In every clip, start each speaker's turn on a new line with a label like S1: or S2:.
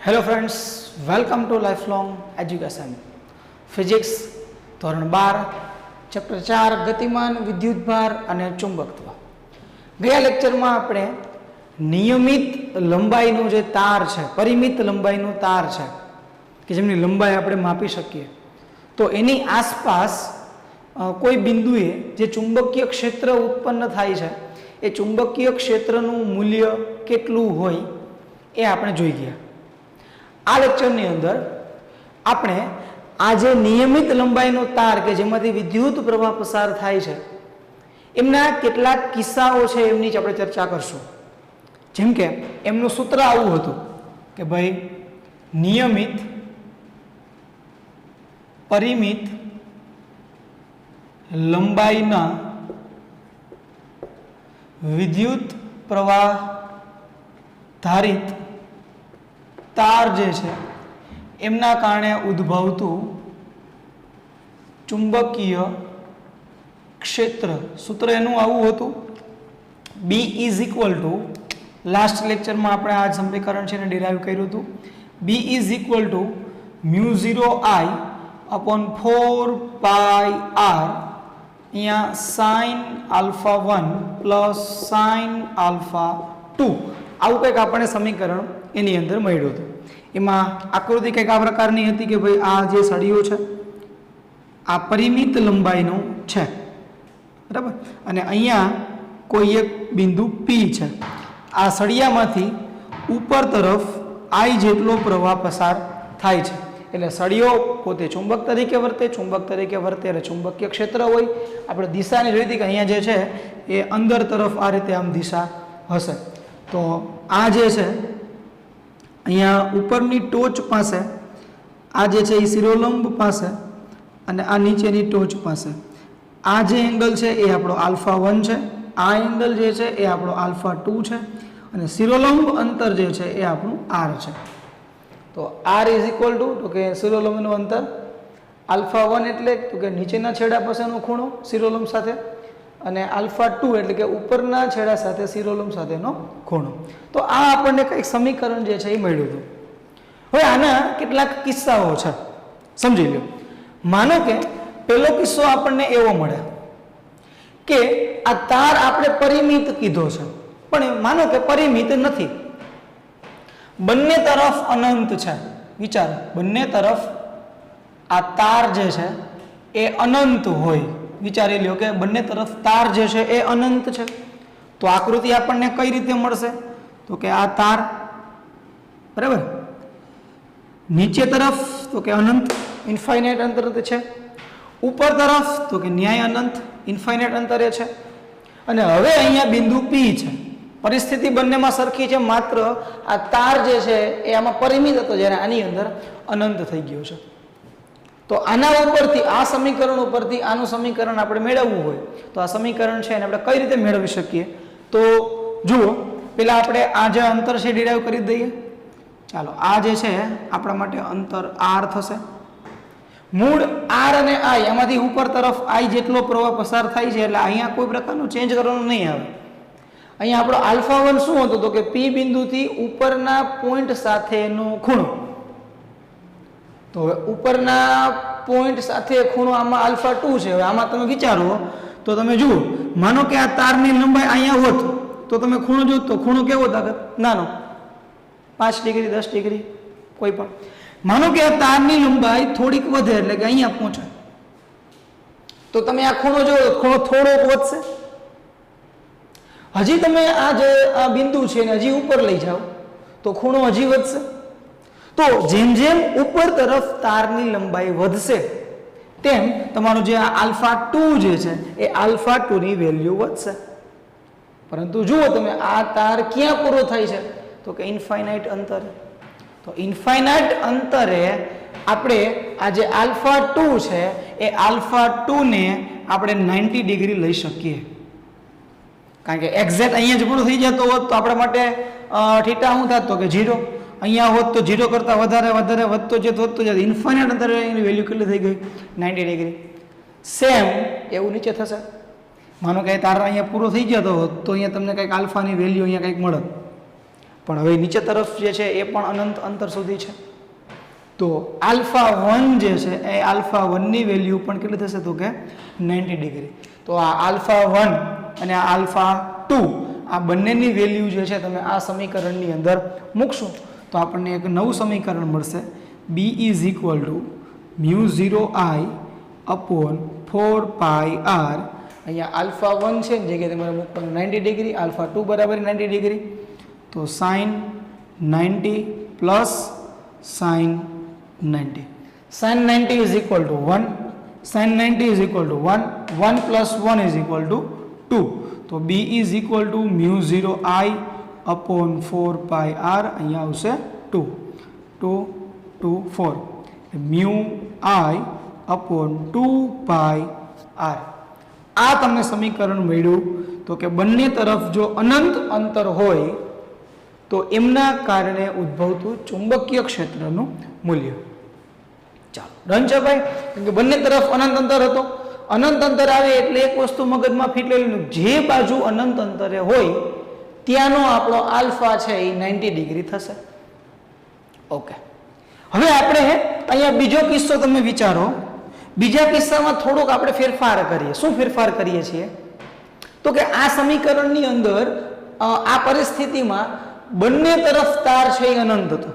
S1: Hello friends, welcome to life long education. Physics ધોરણ 12 chapter 4 ગતિમાન વિદ્યુતભાર અને ચુંબકત્વ। ગયા લેક્ચરમાં આપણે નિયમિત લંબાઈનો જે તાર છે, પરિમિત લંબાઈનો તાર છે કે જેમની લંબાઈ આપણે માપી શકીએ, તો એની આસપાસ કોઈ બિંદુએ જે ચુંબકીય ક્ષેત્ર ઉત્પન્ન થાય છે એ ચુંબકીય ક્ષેત્રનું મૂલ્ય કેટલું હોય એ આપણે જોઈ ગયા। આ લેક્ચરની અંદર આપણે આ જે નિયમિત લંબાઈનો તાર કે જેમાંથી વિદ્યુત પ્રવાહ પસાર થાય છે એમના કેટલાક કિસ્સાઓ છે એમની જ આપણે ચર્ચા કરશું। જેમ કે એમનું સૂત્ર આવું હતું કે ભાઈ નિયમિત પરિમિત લંબાઈના વિદ્યુત પ્રવાહ ધારિત તાર જે છે એમના કારણે ઉદ્ભવતું ચુંબકીય ક્ષેત્ર, સૂત્ર એનું આવું હતું B is equal two, last લેક્ચરમાં આપણે આ સમીકરણ છે એને ડિરાઈવ કર્યું હતું, B is equal to μ0I upon 4 pi r, અહીંયા sine alpha 1 plus sine alpha 2, આવું કંઈક આપણને સમીકરણ એની અંદર મળ્યું હતું। એમાં આકૃતિ કંઈક આ પ્રકારની હતી કે ભાઈ આ જે સળિયો છે આ પરિમિત લંબાઈનો છે, બરાબર, અને અહીંયા કોઈ એક બિંદુ P છે। આ સળિયામાંથી ઉપર તરફ I જેટલો પ્રવાહ પસાર થાય છે, એટલે સળિયો પોતે ચુંબક તરીકે વર્તે, ચુંબક તરીકે વર્તે એટલે ચુંબકીય ક્ષેત્ર હોય। આપણે દિશાની જોઈ હતી કે અહીંયા જે છે એ અંદર તરફ આ રીતે આમ દિશા હશે, તો આ જે છે અહીંયા ઉપરની ટોચ પાસે આ જે છે એ શિરોલંબ પાસે અને આ નીચેની ટોચ પાસે આ જે એંગલ છે એ આપણો આલ્ફા 1 છે, આ એંગલ જે છે એ આપણો આલ્ફા 2 છે, અને શિરોલંબ અંતર જે છે એ આપણું r છે। તો r ઇઝ ઇક્વલ ટુ, તો કે શિરોલંબનું અંતર, આલ્ફા 1 એટલે તો કે નીચેના છેડા પાસેનો ખૂણો શિરોલંબ સાથે, અને આલ્ફા 2 એટલે કે ઉપરના છેડા સાથે શિરોલંબ સાથેનો ખૂણો। તો આ આપણને કંઈક સમીકરણ જે છે એ મળ્યું હતું। હવે આના કેટલાક કિસ્સાઓ છે, સમજી લો। માનો કે પહેલો કિસ્સો આપણને એવો મળે કે આ તાર આપણે પરિમિત કીધો છે, પણ માનો કે પરિમિત નથી, બંને તરફ અનંત છે। વિચારો, બંને તરફ આ તાર જે છે એ અનંત હોય, વિચારી લ્યો કે બંને તરફ તાર જે છે એ અનંત છે, તો આકૃતિ આપણને કઈ રીતે મળશે? તો કે આ તાર, બરાબર, નીચે તરફ તો કે અનંત ઇન્ફાઇનાઇટ અંતર છે, ઉપર તરફ તો કે ન્યાય અનંત ઇન્ફાઇનાઇટ અંતરે છે, અને હવે અહીંયા બિંદુ P છે। પરિસ્થિતિ બંનેમાં સરખી છે, માત્ર આ તાર જે છે એ આમાં પરિમિત હતો જ્યારે આની અંદર અનંત થઈ ગયો છે। તો આના ઉપરથી, આ સમીકરણ ઉપરથી આનું સમીકરણ આપણે મેળવવું હોય તો આ સમીકરણ છે એને આપણે કઈ રીતે મેળવી શકીએ? તો જુઓ, પેલા આપણે આ જે અંતર છે ડિરાઈવ કરી દઈએ। ચાલો, આ જે છે આપણા માટે અંતર r થશે। મૂળ r અને I, એમાંથી ઉપર તરફ I જેટલો પ્રવાહ પસાર થાય છે એટલે અહીંયા કોઈ પ્રકારનું ચેન્જ કરવાનું નહીં આવે। અહીંયા આપણો આલ્ફા 1 શું હતો? તો કે P બિંદુથી ઉપરના પોઈન્ટ સાથેનો ખૂણો, તો હવે ઉપરના પોઈન્ટ સાથે ખૂણો આમાં આલ્ફા 2 છે। હવે આમાં તમે વિચારો તો તમે જુઓ, માનો કે આ તારની લંબાઈ અહીંયા હોત તો તમે ખૂણો જોત તો ખૂણો કેવો થાત? નાનો, 5 ડિગ્રી 10 ડિગ્રી કોઈ પણ। માનો કે આ તારની લંબાઈ થોડીક વધે એટલે કે અહીંયા પહોંચે, તો તમે આ ખૂણો જોવો, ખૂણો થોડોક વધશે। હજી તમે આ જે આ બિંદુ છે એને હજી ઉપર લઈ જાઓ તો ખૂણો હજી વધશે। તો જેમ જેમ ઉપર તરફ તારની લંબાઈ વધશે તેમ તમારો જે આ આલ્ફા 2 જે છે એ આલ્ફા 2 ની વેલ્યુ વધશે। પરંતુ જુઓ તમે, આ તાર ક્યાં પૂરો થાય છે? તો કે ઇન્ફાઇનાઇટ અંતરે। તો ઇન્ફાઇનાઇટ અંતરે આપણે આ જે આલ્ફા 2 છે એ આલ્ફા 2 ને આપણે 90 ડિગ્રી લઈ શકીએ, કારણ કે એક્ઝેક્ટ અહીંયા જ પૂરો થઈ જતો હોત તો આપણા માટે થીટા શું થાત? તો કે 0। અહીંયા હોત તો 0 કરતાં વધારે વધારે વધતો જતો ઇન્ફાઇનાઇટ અંતરે એની વેલ્યુ કેટલી થઈ ગઈ? 90 ડિગ્રી। સેમ એવું નીચે થશે। માનો કે તાર અહીંયા પૂરો થઈ જતો હોત તો અહીંયા તમને કંઈક આલ્ફાની વેલ્યુ અહીંયા કંઈક મળે, પણ હવે નીચે તરફ જે છે એ પણ અનંત અંતર સુધી છે. તો આલ્ફા 1 જે છે એ આલ્ફા 1 ની વેલ્યુ પણ કેટલી થશે તો કે 90 ડિગ્રી. તો આ આલ્ફા 1 અને આ આલ્ફા 2 આ બંનેની વેલ્યુ જે છે તમે આ સમીકરણની અંદર મૂકશો તો આપણને એક નવું સમીકરણ મળશે. B is equal to μ0I upon 4πr. અહીંયા આલ્ફા 1 છે ને જગ્યાએ તમારે મૂકવાનું 90 ડિગ્રી, આલ્ફા 2 બરાબર 90 ડિગ્રી. તો sine 90 plus sine 90. Sine 90 is equal to 1. Sine 90 is equal to 1. 1 plus 1 is equal to 2. તો B is equal to μ0I upon 4πr. અહીંયા આવશે 2. 2 2 4 મ્યુ I અપોન 2πr. આ તમને સમીકરણ મળ્યું. તો કે બંને તરફ જો અનંત અંતર હોય તો એમના કારણે ઉદ્ભવતું ચુંબકીય ક્ષેત્રનું મૂલ્ય. ચાલો ડન છે ભાઈ, કેમ કે બંને તરફ અનંત અંતર હતો. અનંત અંતર આવે એટલે એક વસ્તુ મગજમાં ફિટ લેવાનું, જે બાજુ અનંત અંતરે હોય ત્યાંનો આપણો આલ્ફા છે એ 90 ડિગ્રી થશે. ઓકે, હવે આપણે અહીંયા બીજો કિસ્સો તમે વિચારો. બીજા કિસ્સામાં થોડોક આપણે ફેરફાર કરીએ. શું ફેરફાર કરીએ છીએ તો કે આ સમીકરણની અંદર આ પરિસ્થિતિમાં બંને તરફ તાર છે એ અનંત હતો.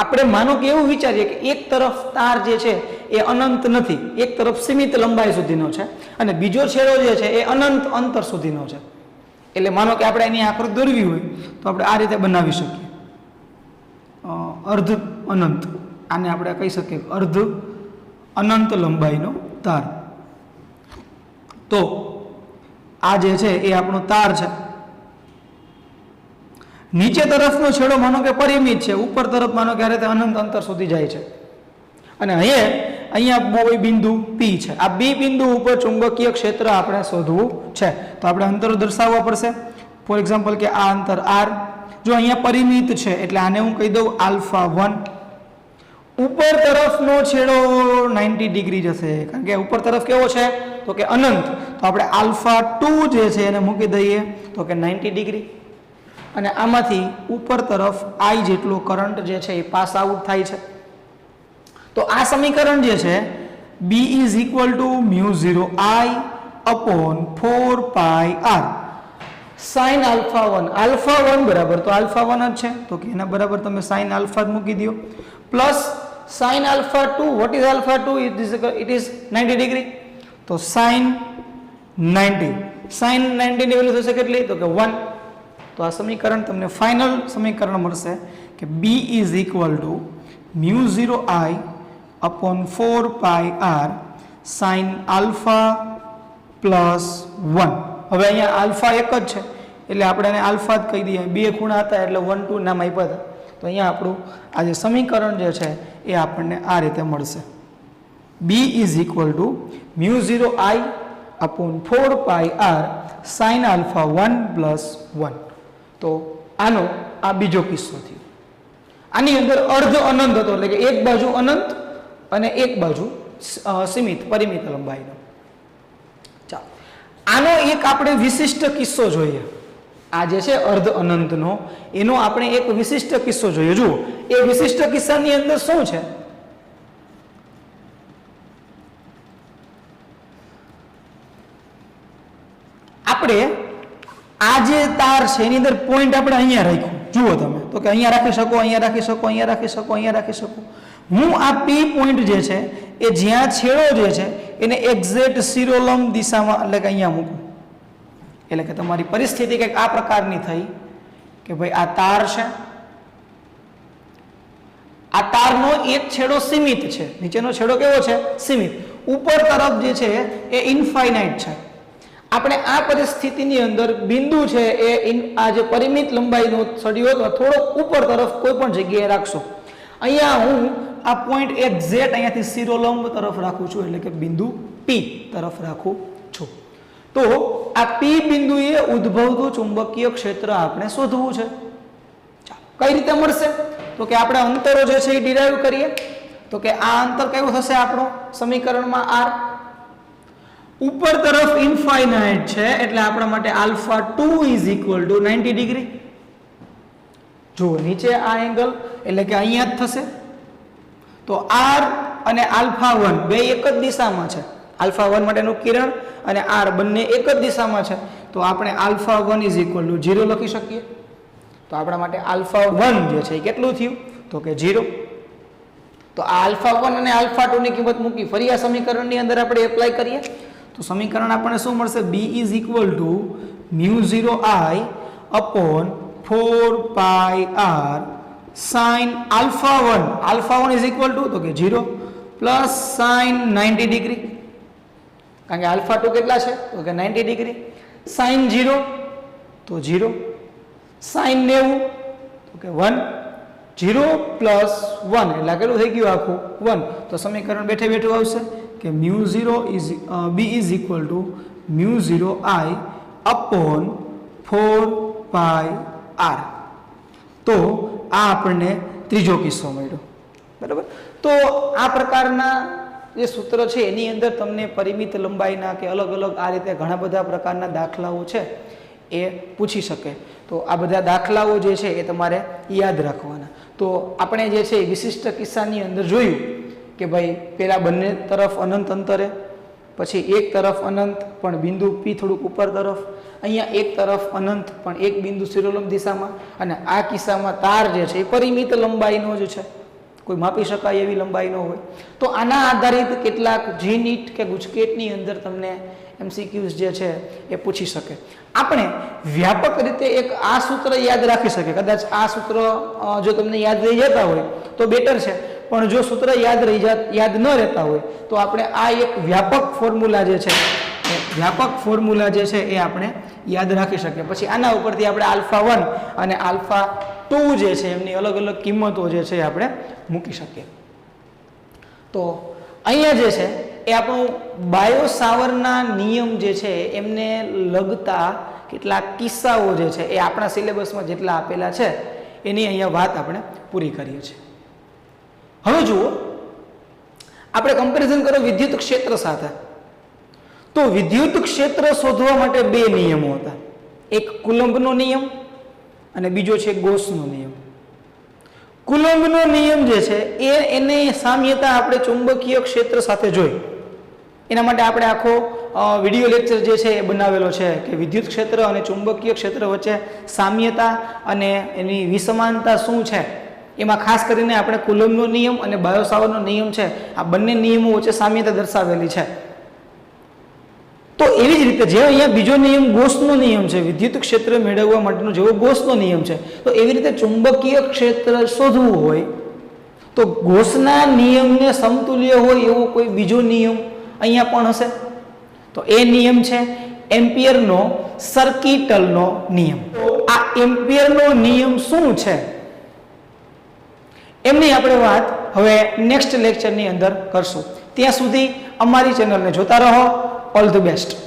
S1: આપણે માનો કે એવું વિચારીએ કે એક તરફ તાર જે છે એ અનંત નથી, એક તરફ સીમિત લંબાઈ સુધીનો છે અને બીજો છેડો જે છે એ અનંત અંતર સુધીનો છે. એટલે માનો કે આપણે એની આકૃતિ દોરવી હોય તો આપણે આ રીતે બનાવી શકીએ. અર્ધ અનંત, આને આપણે કહી શકીએ અર્ધ અનંત લંબાઈનો તાર. તો આ જે છે એ આપણો તાર છે. નીચે તરફનો છેડો માનો કે પરિમિત છે, ઉપર તરફ માનો કે આ રીતે અનંત અંતર સુધી જાય છે. અને અહીંયા બિંદુ P છે. આ B બિંદુ ઉપર ચુંબકીય ક્ષેત્ર આપણે શોધવું છે. તો આપણે અંતરો દર્શાવવા પડશે. ફોર એક્ઝામ્પલ કે આ અંતર R, જો અહીંયા પરિમિત છે એટલે આને હું કહી દઉં આલ્ફા 1. ઉપર તરફનો છેડો 90 ડિગ્રી જશે, કારણ કે ઉપર તરફ કેવો છે તો કે અનંત. તો આપણે આલ્ફા 2 જે છે એને મૂકી દઈએ તો કે 90 ડિગ્રી. અને આમાંથી ઉપર તરફ I જેટલો કરંટ જે છે એ પાસ આઉટ થાય છે. તો આ સમીકરણ જે છે B is equal to μ0I upon 4πr. Sine alpha 1, alpha 1 બરાબર તો આલ્ફા 1 જ છે, તો કે એના બરાબર તમે સાઇન આલ્ફા મૂકી દો, plus sine alpha 2. What is alpha 2? It is 90 degree. તો સાઇન 90, સાઇન 90 ની વેલ્યુ થશે કેટલી તો કે 1. તો આ સમીકરણ તમને ફાઇનલ સમીકરણ મળશે કે B is equal to μ0I upon 4πr sine alpha plus 1. હવે અહીંયા આલ્ફા એક જ છે એટલે આપણે એને આલ્ફા જ કહી દઈએ. બે ખૂણા હતા એટલે 1 2 નામ આપ્યા હતા. તો અહીંયા આપણું આ જે સમીકરણ જે છે એ આપણને આ રીતે મળશે. B is equal to μ0I upon 4πr sine alpha 1 plus 1. તો આનો આ બીજો કિસ્સો થયો. આની અંદર અર્ધ અનંત હતો, એટલે કે એક બાજુ અનંત અને એક બાજુ સીમિત પરિમિત લંબાઈનો. ચાલો આનો એક આપણે વિશિષ્ટ કિસ્સો જોઈએ. આ જે છે અર્ધ અનંતનો એનો આપણે એક વિશિષ્ટ કિસ્સો જોઈએ. જુઓ એ વિશિષ્ટ કિસ્સાની અંદર શું છે. આપણે આ જે તાર છે એની અંદર પોઈન્ટ આપણે અહીંયા રાખ્યું. જુઓ તમે તો કે અહીંયા રાખી શકો, અહીંયા રાખી શકો, અહીંયા રાખી શકો, અહીંયા રાખી શકો. હું આ P પોઈન્ટ જે છે એ જ્યાં છેડો જે છે એને એક્ઝેક્ટ શિરોલંબ દિશામાં એટલે કે અહીંયા મૂકું. એટલે કે તમારી પરિસ્થિતિ કંઈક આ પ્રકારની થઈ કે ભાઈ આ તાર છે, આ તારનો એક છેડો સીમિત છે, નીચેનો છેડો કેવો છે સીમિત, ઉપર તરફ જે છે એ ઇન્ફાઇનાઇટ છે. આપણે આ પરિસ્થિતિની અંદર બિંદુ છે એ આ જે પરિમિત લંબાઈનો સળિયો થોડો ઉપર તરફ કોઈ પણ જગ્યાએ રાખશો. અહીંયા હું આ પોઈન્ટ એક્ઝેક્ટ અહીંયાથી શિરોલંબ તરફ રાખું છું, એટલે કે બિંદુ P તરફ રાખું છું. તો આ P બિંદુએ ઉદ્ભવતું ચુંબકીય ક્ષેત્ર આપણે શોધવું છે. કઈ રીતે મળશે તો કે આપણે અંતરો જે છે એ ડિરાઈવ કરીએ. તો કે આ અંતર કયું થશે આપણો સમીકરણમાં R. ઉપર તરફ ઇન્ફાઇનાઇટ છે એટલે આપણા માટે alpha 2 is equal two 90 degree. જુઓ નીચે આ એંગલ એટલે કે અહીંયા જ થશે, તો આર અને આલ્ફા 1 બે એક જ દિશામાં છે, આલ્ફા 1 માટેનું કિરણ અને આર બંને એક જ દિશામાં છે, તો આપણે આલ્ફા 1 0 લખી શકીએ. તો આપણા માટે આલ્ફા 1 જે છે એ કેટલું થયું તો કે 0. તો આ આલ્ફા 1 અને આલ્ફા 2 ની કિંમત મૂકી ફરી આ સમીકરણની અંદર આપણે એપ્લાય કરીએ તો સમીકરણ આપણને શું મળશે? B μ0I upon 4 pi r sin alpha 1 તો કે 0 plus sin 90 ડિગ્રી, કારણ કે આલ્ફા 2 કેટલા છે તો કે 90 ડિગ્રી, sin 0 તો 0, sin 90 તો કે 1, 0 plus 1 એટલે કેટલું થઈ ગયું આખું 1. તો સમીકરણ બેઠે બેઠું આવશે કે B μ0I upon 4 pi r. તો આ આપણને ત્રીજો કિસ્સો મળ્યો, બરાબર. તો આ પ્રકારના જે સૂત્ર છે એની અંદર તમને પરિમિત લંબાઈના કે અલગ અલગ આ રીતે ઘણા બધા પ્રકારના દાખલાઓ છે એ પૂછી શકે. તો આ બધા દાખલાઓ જે છે એ તમારે યાદ રાખવાના. તો આપણે જે છે વિશિષ્ટ કિસ્સાની અંદર જોયું કે ભાઈ પેલા બંને તરફ અનંત અંતરે, પછી એક તરફ અનંત પણ બિંદુ P થોડુંક ઉપર તરફ, અહીંયા એક તરફ અનંત પણ એક બિંદુ શિરોલંબ દિશામાં, અને આ કિસ્સામાં તાર જે છે એ પરિમિત લંબાઈનો જ છે, કોઈ માપી શકાય એવી લંબાઈ ન હોય. તો આના આધારિત કેટલાક જીનીટ કે ગુજકેટની અંદર તમને MCQs જે છે એ પૂછી શકે. આપણે વ્યાપક રીતે એક આ સૂત્ર યાદ રાખી શકીએ. કદાચ આ સૂત્ર જો તમને યાદ રહી જતા હોય તો બેટર છે, પણ જો સૂત્ર યાદ ન રહેતા હોય તો આપણે આ એક વ્યાપક ફોર્મ્યુલા જે છે એ આપણે યાદ રાખી શકીએ. પછી આના ઉપરથી આપણે આલ્ફા 1 અને આલ્ફા 2 જે છે એમની અલગ અલગ કિંમતો જે છે આપણે મૂકી શકીએ. તો અહીંયા જે છે એ આપણું બાયો સાવરના નિયમ જે છે એમને લગતા કેટલાક કિસ્સાઓ જે છે એ આપણા સિલેબસમાં જેટલા આપેલા છે એની અહીંયા વાત આપણે પૂરી કરીએ છીએ. હવે જુઓ, આપણે કમ્પેરિઝન કરો વિદ્યુત ક્ષેત્ર સાથે. તો વિદ્યુત ક્ષેત્ર શોધવા માટે બે નિયમો હતા, એક કુલંબનો નિયમ અને બીજો છે ગોસનો નિયમ. કુલંબનો નિયમ જે છે એને સામ્યતા આપણે ચુંબકીય ક્ષેત્ર સાથે જોઈ. એના માટે આપણે આખો વિડીયો લેક્ચર જે છે એ બનાવેલો છે કે વિદ્યુત ક્ષેત્ર અને ચુંબકીય ક્ષેત્ર વચ્ચે સામ્યતા અને એની વિસમાનતા શું છે. એમાં ખાસ કરીને આપણે કુલંબનો નિયમ અને બાયો સાવરનો નિયમ છે, આ બંને નિયમો વચ્ચે સામ્યતા દર્શાવેલી છે. તો એવી જ રીતે જે અહીંયા બીજો નિયમ ગોસનો નિયમ છે, વિદ્યુત ક્ષેત્ર મેળવવા માટેનો જેવો ગોસનો નિયમ છે, તો એવી રીતે ચુંબકીય ક્ષેત્ર શોધવું હોય તો ગોસના નિયમને સમતુલ્ય હોય એવો કોઈ બીજો નિયમ અહીંયા પણ હશે. તો એ નિયમ છે એમ્પિયરનો સર્કિટલનો નિયમ. આ એમ્પિયરનો નિયમ શું છે એમની આપણે વાત હવે નેક્સ્ટ લેક્ચરની અંદર કરશું. ત્યાં સુધી અમારી ચેનલને જોતા રહો. All the best.